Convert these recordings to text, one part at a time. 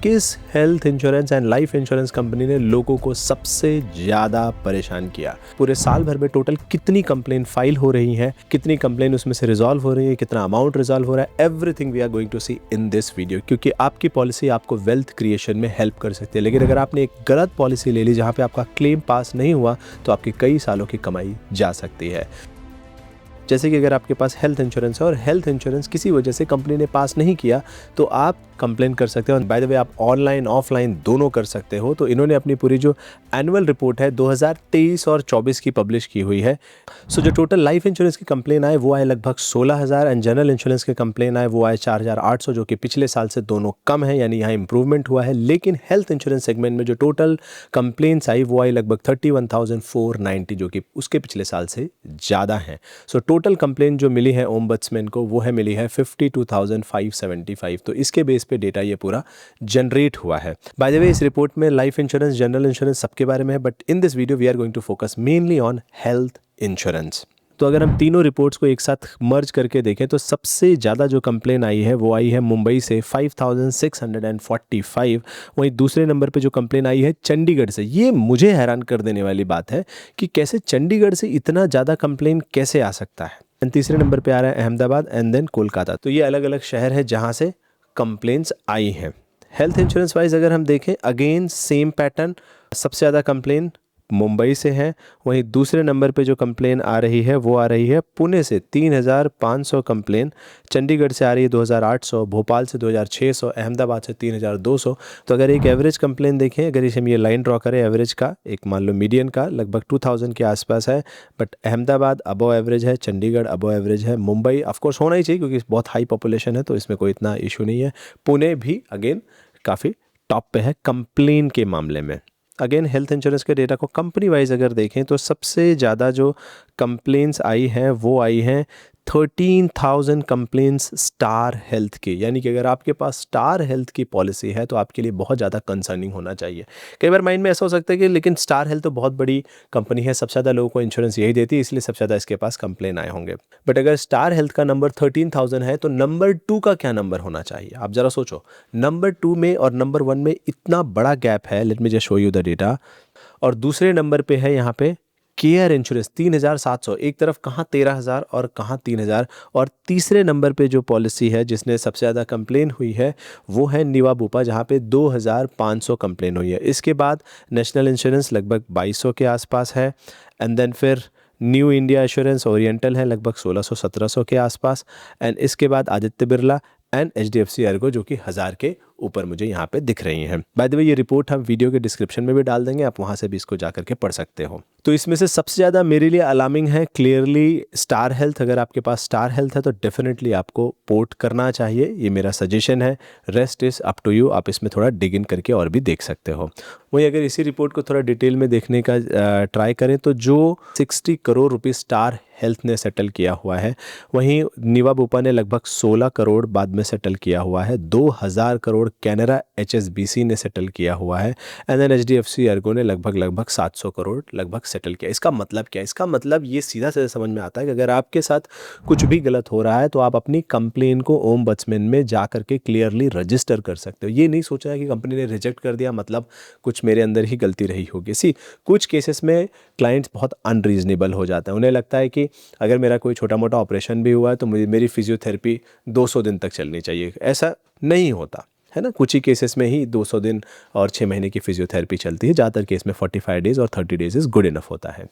किस health insurance and life insurance company ने लोगों को सबसे ज़्यादा परेशान किया, पूरे साल भर में टोटल कितनी कंप्लेन फाइल हो रही हैं, कितनी कंप्लेन उसमें से रिजॉल्व हो रही है, कितना अमाउंट रिजॉल्व हो रहा है, everything we are going to see in this video. क्योंकि आपकी पॉलिसी आपको वेल्थ क्रिएशन में हेल्प कर सकती है, लेकिन अगर आपने एक गलत पॉलिसी ले ली जहाँ पे आपका क्लेम पास नहीं हुआ तो आपकी कई सालों की कमाई जा सकती है। जैसे कि अगर आपके पास हेल्थ इंश्योरेंस है और हेल्थ इंश्योरेंस किसी वजह से कंपनी ने पास नहीं किया तो आप कंप्लेन कर सकते हो। और बाय द वे आप ऑनलाइन ऑफलाइन दोनों कर सकते हो। तो इन्होंने अपनी पूरी जो एनुअल रिपोर्ट है 2023 और 24 की पब्लिश की हुई है। सो जो टोटल लाइफ इंश्योरेंस की कंप्लेन आए वो आए लगभग 16,000 एंड जनरल इंश्योरेंस के कंप्लेन आए वो आए 4,800, जो कि पिछले साल से दोनों कम है, यानी यहाँ इंप्रूवमेंट हुआ है। लेकिन हेल्थ इंश्योरेंस सेगमेंट में जो टोटल कंप्लेंट्स आई वो आई लगभग 31,490, जो कि उसके पिछले साल से ज़्यादा हैं। सो टोटल कंप्लेन जो मिली है ओम्बड्समैन को वो है मिली है 52,575। तो इसके बेस पे डेटा ये पूरा जनरेट हुआ है। बाय द वे इस रिपोर्ट में लाइफ इंश्योरेंस, जनरल इंश्योरेंस सबके बारे में है, but in this video we are going to focus mainly on health insurance. तो अगर हम तीनों रिपोर्ट्स को एक साथ मर्ज करके देखें तो सबसे ज़्यादा जो कंप्लेन आई है वो आई है मुंबई से 5,645। वहीं दूसरे नंबर पे जो कंप्लेन आई है चंडीगढ़ से। ये मुझे हैरान कर देने वाली बात है कि कैसे चंडीगढ़ से इतना ज़्यादा कंप्लेन कैसे आ सकता है। तीसरे नंबर पे आ रहा है अहमदाबाद एंड देन कोलकाता। तो ये अलग अलग शहर है जहाँ से कंप्लेंट्स आई हैं। हेल्थ इंश्योरेंस वाइज अगर हम देखें अगेन सेम पैटर्न, सबसे ज़्यादा कंप्लेन मुंबई से है। वहीं दूसरे नंबर पे जो कंप्लेन आ रही है वो आ रही है पुणे से 3,500 कंप्लेन, चंडीगढ़ से आ रही है 2,800, भोपाल से 2,600, अहमदाबाद से 3,200। तो अगर एक एवरेज कंप्लेन देखें, अगर इसे हम ये लाइन ड्रॉ करें एवरेज का, एक मान लो मीडियन का लगभग 2,000 के आसपास है। बट अहमदाबाद अबव एवरेज है, चंडीगढ़ अबव एवरेज है, मुंबई ऑफकोर्स होना ही चाहिए क्योंकि बहुत हाई पॉपुलेशन है तो इसमें कोई इतना इशू नहीं है। पुणे भी अगेन काफ़ी टॉप पे है कंप्लेन के मामले में। अगेन हेल्थ इंश्योरेंस के डेटा को कंपनी वाइज अगर देखें तो सबसे ज़्यादा जो कंप्लेंट्स आई हैं वो आई हैं 13,000 कंप्लेंट्स स्टार हेल्थ के। यानी कि अगर आपके पास स्टार हेल्थ की पॉलिसी है तो आपके लिए बहुत ज़्यादा कंसर्निंग होना चाहिए। कई बार माइंड में ऐसा हो सकता है कि लेकिन स्टार हेल्थ तो बहुत बड़ी कंपनी है, सबसे ज़्यादा लोगों को इंश्योरेंस यही देती है, इसलिए सबसे ज़्यादा इसके पास कंप्लेन आए होंगे। बट अगर स्टार हेल्थ का नंबर 13,000 है तो नंबर 2 का क्या नंबर होना चाहिए? आप ज़रा सोचो, नंबर 2 में और नंबर 1 में इतना बड़ा गैप है। Let me just show you the data. और दूसरे नंबर पे है यहाँ पे केयर इंश्योरेंस 3,700, एक तरफ कहाँ 13,000 और कहाँ 3,000। और तीसरे नंबर पे जो पॉलिसी है जिसने सबसे ज़्यादा कंप्लेन हुई है वो है निवा बुपा, जहाँ पे 2,500 कंप्लेन हुई है। इसके बाद नेशनल इंश्योरेंस लगभग 2,200 के आसपास है एंड देन फिर न्यू इंडिया इंश्योरेंस ओरिएंटल है लगभग 1,600-1,700 के आसपास एंड इसके बाद Aditya Birla and HDFC Ergo जो कि 1,000 के ऊपर मुझे यहाँ पे दिख रही हैं। बाय द वे ये रिपोर्ट हम वीडियो के डिस्क्रिप्शन में भी डाल देंगे, आप वहाँ से भी इसको जा करके पढ़ सकते हो। तो इसमें से सबसे ज़्यादा मेरे लिए अलार्मिंग है क्लियरली स्टार हेल्थ। अगर आपके पास स्टार हेल्थ है तो डेफिनेटली आपको पोर्ट करना चाहिए, ये मेरा सजेशन है। Rest is up to you, आप इसमें थोड़ा डिग इन करके और भी देख सकते हो। वहीं अगर इसी रिपोर्ट को थोड़ा डिटेल में देखने का ट्राई करें तो जो 60 करोड़ रुपये स्टार हेल्थ ने सेटल किया हुआ है, वहीं निवा बुपा ने लगभग 16 करोड़ बाद में सेटल किया हुआ है। 2,000 करोड़ कैनरा HSBC ने सेटल किया हुआ है एंड देन HDFC अर्गो ने लगभग 700 करोड़ लगभग सेटल किया। इसका मतलब क्या है? इसका मतलब ये सीधा सीधा समझ में आता है कि अगर आपके साथ कुछ भी गलत हो रहा है तो आप अपनी कंप्लेन को ओम्बड्समैन में जा करके क्लियरली रजिस्टर कर सकते हो। ये नहीं सोचा है कि कंपनी ने रिजेक्ट कर दिया मतलब कुछ मेरे अंदर ही गलती रही होगी। कुछ केसेस में क्लाइंट्स बहुत अनरीजनेबल हो जाते हैं, उन्हें लगता है कि अगर मेरा कोई छोटा मोटा ऑपरेशन भी हुआ है तो मेरी फिजियोथेरेपी 200 दिन तक चलनी चाहिए। ऐसा नहीं होता है ना। कुछ ही केसेस में ही 200 दिन और 6 महीने की फिजियोथेरेपी चलती है। ज़्यादातर केस में 45 डेज़ और 30 डेज़ इज़ गुड इनफ होता है।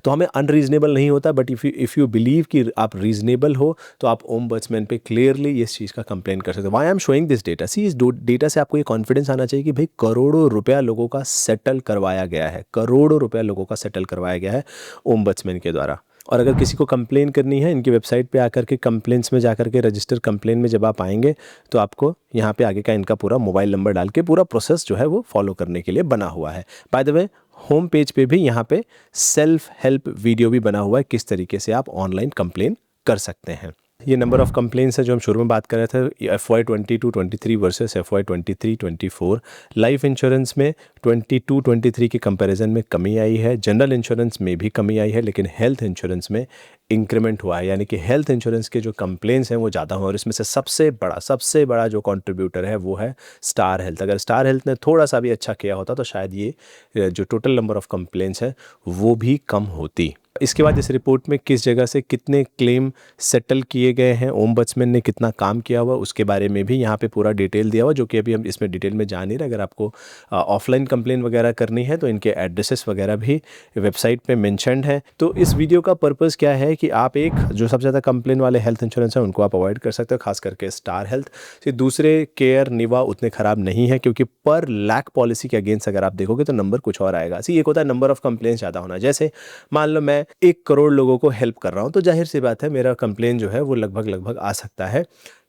तो हमें अनरीजनेबल नहीं होता, बट इफ़ यू बिलीव कि आप रीजनेबल हो तो आप ओम्बड्समैन पे क्लियरली इस चीज़ का कंप्लेन कर सकते हो। Why I am showing this data, इस डेटा से आपको ये कॉन्फिडेंस आना चाहिए कि भाई करोड़ों रुपया लोगों का सेटल करवाया गया है, करोड़ों रुपया लोगों का सेटल करवाया गया है ओम्बड्समैन के द्वारा। और अगर किसी को कंप्लेन करनी है, इनकी वेबसाइट पे आकर के कंप्लेंट्स में जाकर के रजिस्टर कंप्लेन में जब आप आएंगे तो आपको यहाँ पे आगे का इनका पूरा मोबाइल नंबर डाल के पूरा प्रोसेस जो है वो फॉलो करने के लिए बना हुआ है। By the way home page पे भी यहाँ पे सेल्फ हेल्प वीडियो भी बना हुआ है किस तरीके से आप ऑनलाइन कंप्लेन कर सकते हैं। ये नंबर ऑफ कंप्लेंट्स है जो हम शुरू में बात कर रहे थे, FY 22-23 versus FY 23-24। Life insurance में 22-23 के कंपैरिजन में कमी आई है, जनरल इंश्योरेंस में भी कमी आई है, लेकिन हेल्थ इंश्योरेंस में इंक्रीमेंट हुआ है, यानी कि हेल्थ इंश्योरेंस के जो कंप्लेंट्स हैं वो ज़्यादा हुए, और इसमें से सबसे बड़ा जो कंट्रीब्यूटर है वो है स्टार हेल्थ। अगर स्टार हेल्थ ने थोड़ा सा भी अच्छा किया होता तो शायद ये जो टोटल नंबर ऑफ कंप्लेंट्स है वो भी कम होती। इसके बाद इस रिपोर्ट में किस जगह से कितने क्लेम सेटल किए गए हैं, ओम्बड्समैन ने कितना काम किया हुआ, उसके बारे में भी यहाँ पे पूरा डिटेल दिया हुआ, जो कि अभी हम इसमें डिटेल में जा नहीं रहे। अगर आपको ऑफलाइन कंप्लेन वगैरह करनी है तो इनके एड्रेसेस वगैरह भी वेबसाइट पे मेंशन्ड है। तो इस वीडियो का पर्पस क्या है कि आप एक जो सबसे ज़्यादा कंप्लेन वाले हेल्थ इंश्योरेंस है उनको आप अवॉइड कर सकते हो, खास करके स्टार हेल्थ से। दूसरे केयर, निवा उतने ख़राब नहीं है, क्योंकि पर लाख पॉलिसी के अगेंस्ट अगर आप देखोगे तो नंबर कुछ और आएगा। एक होता है नंबर ऑफ कंप्लेंट्स ज़्यादा होना, जैसे मान लो मैं 1 करोड़ लोगों को हेल्प कर रहा हूं, तो जाहिर सी बात है मेरा कंप्लेन जो है वो लगभग आ सकता है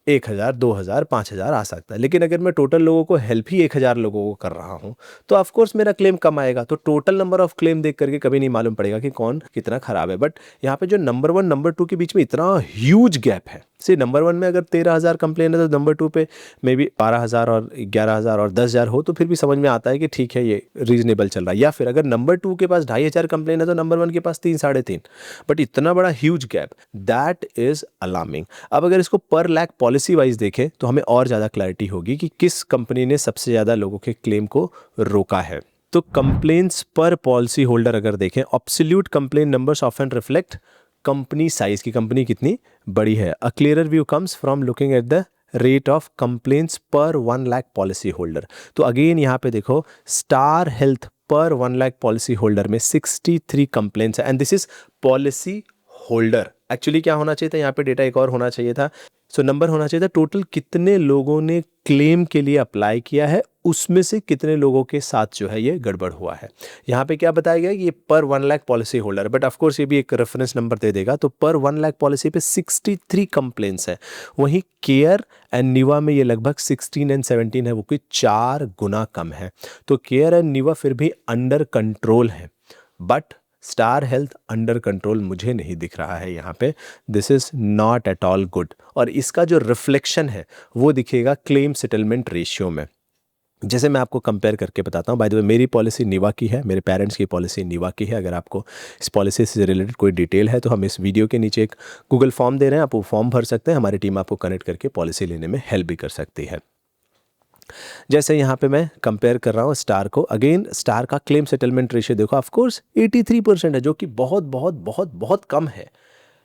1000, 2000, 5000 आ सकता है। लेकिन अगर मैं टोटल लोगों को हेल्प ही 1000 लोगों को कर रहा हूं तो ऑफ कोर्स मेरा क्लेम कम आएगा। तो टोटल नंबर ऑफ क्लेम देख करके कभी नहीं मालूम पड़ेगा कि कौन कितना खराब है। बट यहाँ पे जो नंबर 1 नंबर 2 के बीच में इतना ह्यूज गैप है। नंबर 1 में अगर 13,000 कंप्लेन है तो नंबर 2 पे मे बी 12,000 और 11,000 और 10,000 हो तो फिर भी समझ में आता है कि ठीक है, ये रीजनेबल चल रहा है। या फिर अगर नंबर 2 के पास 2,500 कंप्लेन है तो नंबर 1 के पास 3, 3.5। बट इतना बड़ा huge gap, that is alarming. अब अगर इसको पर लाख पॉलिसी वाइज देखें तो हमें और ज़्यादा क्लैरिटी होगी कि किस कंपनी ने सबसे ज़्यादा लोगों के क्लेम को रोका है। तो कंप्लेंट्स पर पॉलिसी होल्डर अगर देखें, absolute complain numbers often reflect company size की, कंपनी कितनी बड़ी है। A clearer view comes from looking at the rate of complaints per 1 lakh policyholder. तो अगेन यहाँ पे देखो, स्टार हेल्थ पर 1 लाख पॉलिसी होल्डर में 63 कंप्लेंट्स है, and this is policy holder. Actually क्या होना चाहिए था, यहाँ पे डेटा एक और होना चाहिए था। नंबर होना चाहिए था टोटल कितने लोगों ने क्लेम के लिए अप्लाई किया है, उसमें से कितने लोगों के साथ जो है ये गड़बड़ हुआ है। यहाँ पे क्या बताया गया कि ये पर 1 lakh policy holder, but of course ये भी एक रेफरेंस नंबर दे देगा। तो पर 1 लाख पॉलिसी पे 63 कंप्लेंट्स है। वहीं केयर एंड निवा में ये लगभग 16 एंड 17 है, वो कोई 4 गुना कम है। तो केयर एंड निवा फिर भी अंडर कंट्रोल है, but star health under control मुझे नहीं दिख रहा है यहाँ पे। This is not at all good. और इसका जो रिफ्लेक्शन है वो दिखेगा क्लेम सेटलमेंट रेशियो में। जैसे मैं आपको कंपेयर करके बताता हूँ। बाय द वे, मेरी पॉलिसी निवा की है, मेरे पेरेंट्स की पॉलिसी निवा की है। अगर आपको इस पॉलिसी से रिलेटेड कोई डिटेल है तो हम इस वीडियो के नीचे एक गूगल फॉर्म दे रहे हैं, आप वो फॉर्म भर सकते हैं। हमारी टीम आपको कनेक्ट करके पॉलिसी लेने में हेल्प भी कर सकती है। जैसे यहाँ पे मैं कंपेयर कर रहा हूँ स्टार को, अगेन स्टार का क्लेम सेटलमेंट रेशियो देखो, ऑफ कोर्स 83% है, जो कि बहुत बहुत बहुत बहुत कम है।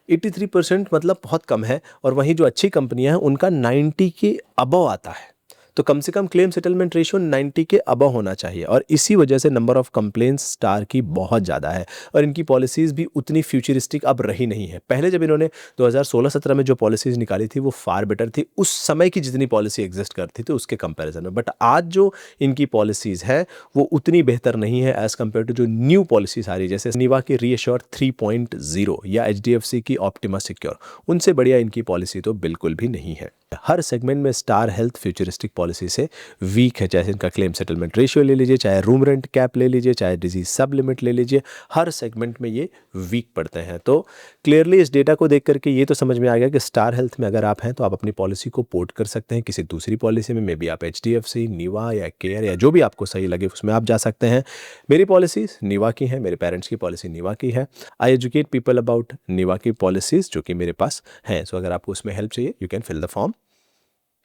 83% मतलब बहुत कम है। और वहीं जो अच्छी कंपनियां हैं उनका 90 के अबव आता है। तो कम से कम क्लेम सेटलमेंट रेशियो 90 के अबव होना चाहिए, और इसी वजह से नंबर ऑफ कंप्लेंट्स स्टार की बहुत ज़्यादा है। और इनकी पॉलिसीज़ भी उतनी फ्यूचरिस्टिक अब रही नहीं है। पहले जब इन्होंने 2016-17 में जो पॉलिसीज़ निकाली थी वो फार बेटर थी, उस समय की जितनी पॉलिसी एग्जिस्ट करती थी उसके कंपैरिजन में। बट आज जो इनकी पॉलिसीज़ है वो उतनी बेहतर नहीं है एज़ कम्पेयर टू जो न्यू पॉलिसीज आ रही है, जैसे निवा की रीअश्योर 3.0 या HDFC की ऑप्टिमा सिक्योर। उनसे बढ़िया इनकी पॉलिसी तो बिल्कुल भी नहीं है। हर सेगमेंट में स्टार हेल्थ फ्यूचरिस्टिक पॉलिसी से वीक है। चाहे इनका क्लेम सेटलमेंट रेशियो ले लीजिए, चाहे रूम रेंट कैप ले लीजिए, चाहे डिजीज सब लिमिट ले लीजिए, हर सेगमेंट में ये वीक पड़ते हैं। तो क्लियरली इस डेटा को देख करके ये तो समझ में आ गया कि स्टार हेल्थ में अगर आप हैं तो आप अपनी पॉलिसी को पोर्ट कर सकते हैं किसी दूसरी पॉलिसी में। मे बी आप HDFC, निवा या केयर या जो भी आपको सही लगे उसमें आप जा सकते हैं। मेरी पॉलिसी निवा की है, मेरे पेरेंट्स की पॉलिसी निवा की है। आई एजुकेट पीपल अबाउट निवा की पॉलिसीज जो कि मेरे पास हैं। सो अगर आपको उसमें हेल्प चाहिए, you can fill the form.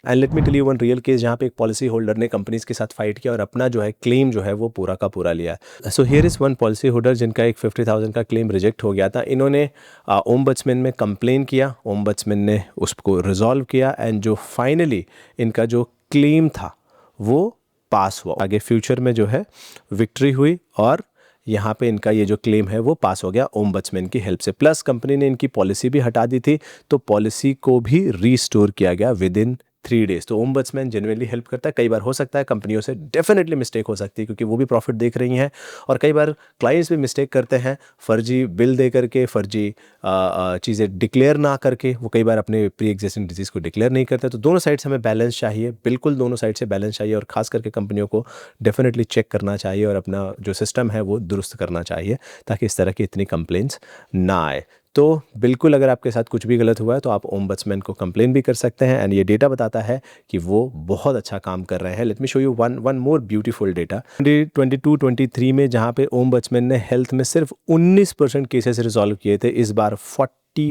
And let me tell you one real case जहाँ पे एक पॉलिसी होल्डर ने कंपनीज के साथ फाइट किया और अपना जो है क्लेम जो है वो पूरा का पूरा लिया। So here is one policy holder जिनका एक 50,000 का क्लेम रिजेक्ट हो गया था। इन्होंने ओम्बड्समैन में कंप्लेन किया, ओम्बड्समैन ने उसको रिजॉल्व किया, एंड जो फाइनली इनका जो क्लेम था वो पास हुआ। आगे फ्यूचर में जो है विक्ट्री हुई और यहाँ पे इनका ये जो क्लेम है वो पास हो गया ओम्बड्समैन की हेल्प से। प्लस कंपनी ने इनकी पॉलिसी भी हटा दी थी, तो पॉलिसी को भी रीस्टोर किया गया विद इन 3 डेज। तो ओम्बड्समैन जेन्युइनली हेल्प करता है। कई बार हो सकता है कंपनियों से डेफिनेटली मिस्टेक हो सकती है क्योंकि वो भी प्रॉफिट देख रही हैं, और कई बार क्लाइंट्स भी मिस्टेक करते हैं, फर्जी बिल दे करके, फर्जी चीज़ें डिक्लेयर ना करके। वो कई बार अपने प्री एग्जिस्टिंग डिजीज़ को डिक्लेयर नहीं करते। तो दोनों साइड से हमें बैलेंस चाहिए, बिल्कुल दोनों साइड से बैलेंस चाहिए, और खास करके कंपनियों को डेफिनेटली चेक करना चाहिए और अपना जो सिस्टम है वो दुरुस्त करना चाहिए ताकि इस तरह की इतनी कंप्लेंट्स ना आए। तो बिल्कुल अगर आपके साथ कुछ भी गलत हुआ है तो आप ओम्बड्समैन को कंप्लेन भी कर सकते हैं, एंड ये डेटा बताता है कि वो बहुत अच्छा काम कर रहे हैं। Let me show you one more beautiful data. 2022-23 में जहाँ पे ओम्बड्समैन ने हेल्थ में सिर्फ 19% केसेस रिजॉल्व किए थे, इस बार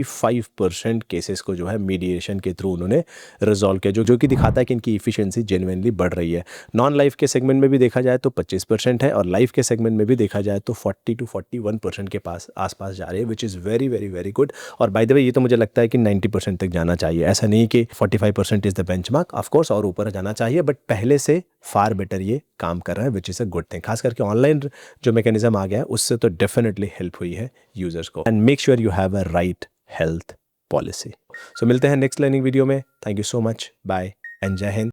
45% केसेस को जो है मीडिएशन के थ्रू उन्होंने रिजॉल्व किया, जो कि दिखाता है कि इनकी इफिशिएंसी जेन्युइनली बढ़ रही है। नॉन लाइफ के सेगमेंट में भी देखा जाए तो 25% है, और लाइफ के सेगमेंट में भी देखा जाए तो 40 to 41% के पास आसपास जा रही है, which is very very very good. और बाय द वे ये तो मुझे लगता है कि 90% तक जाना चाहिए, ऐसा नहीं कि 45% is the benchmark, of course और ऊपर जाना चाहिए, बट पहले से फार बेटर ये काम कर रहा है, which is a good thing. खास करके ऑनलाइन जो मैकेनिज्म आ गया है उससे तो डेफिनेटली हेल्प हुई है यूजर्स को। And make sure you have a right health policy. So मिलते हैं नेक्स्ट लर्निंग वीडियो में। Thank you so much, bye and जय हिंद।